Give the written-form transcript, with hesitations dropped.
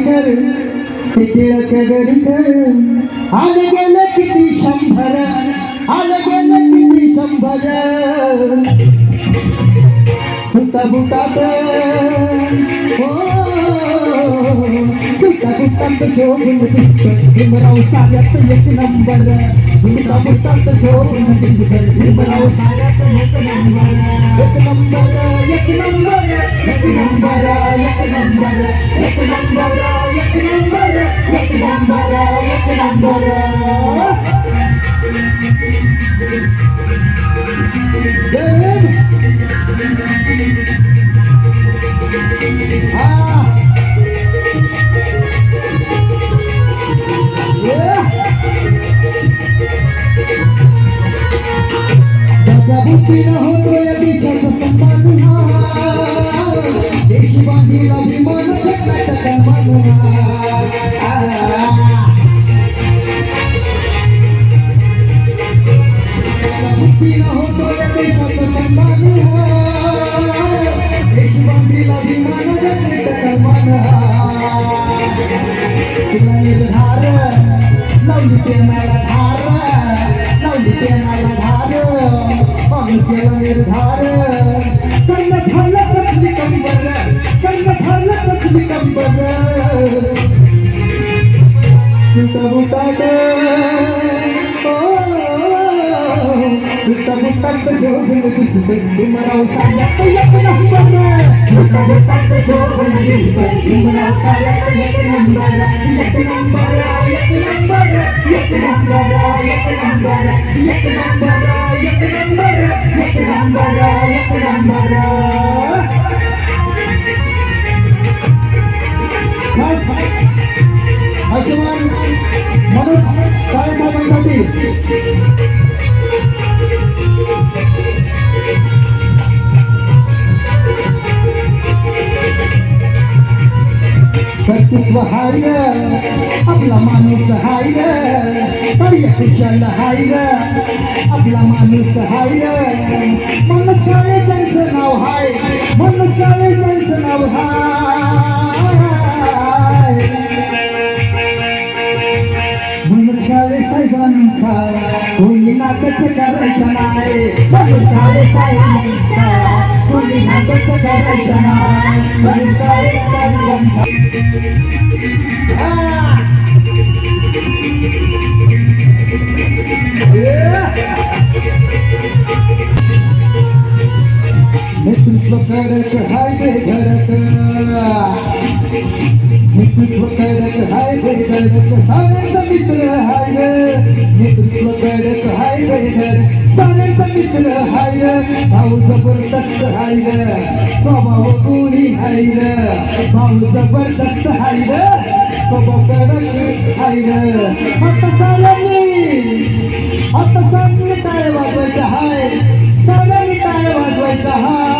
tiger ते टिळक गडकर आले गेले किती 100 आले गेले किती 100 सुता बुटात सुता बुटात शोभून दिसतं भीमराव साऱ्यात एक नंबर सुता बुटात शोभून दिसतं भीमराव साऱ्यात एक नंबर एक नंबर एक नंबर एक नंबर एक नंबर एक नंबर एक नंबर एक नंबर एक नंबर बुद्धीनं होतोय देशाचा सन्मान देश बांधील अभिमान जगाचा सन्मान बुद्धीनं होतोय देशाचा सन्मान देश बांधील अभिमान जगाचा सन्मान तुला निर्धार लावली प्रेमाला धार लावली प्रेमाला धार केला निर्धार कर्ण झालं कसली कंबर कर्ण झालं कसली कंबर सुता बुटात सुता बुटात शोभून दिसतं भीमराव साऱ्यात एक नंबर सुता बुटात शोभून दिसतं भीमराव साऱ्यात एक नंबर एक नंबर एक नंबर एक नंबर एक नंबर एक नंबर एक नंबर एक नंबर एक नंबर आयुष्मान मनोज साहेबांसाठी कर्तृत्व हाय आपला माणूस हाय कार्य कुशल हाय आपला माणूस हाय मनुष्याने त्यांचं नाव हाय मनुष्याने त्यांचं नाव हाय मनुष्याने साहेबांचा कोणी नाटक करायचं नाही मनुष्याने साहेबांचा कोणी नाटक करायचं नाही मनुष्याने साहेबांचा नेतृत्व करत हाय गे घडत नेतृत्व करत हाय गे घडत साऱ्यांचा मित्र हाय नेतृत्व करत हाय गे घडत साऱ्यांचा मित्र हाय भाऊ जबरदस्त हाय स्वभाव कोणी हाय भाऊ जबरदस्त हाय स्वभाव कडक हाय आता साऱ्यांनी टाळ वाजवायचा हाय साऱ्यांनी टाळ वाजवायचा हाय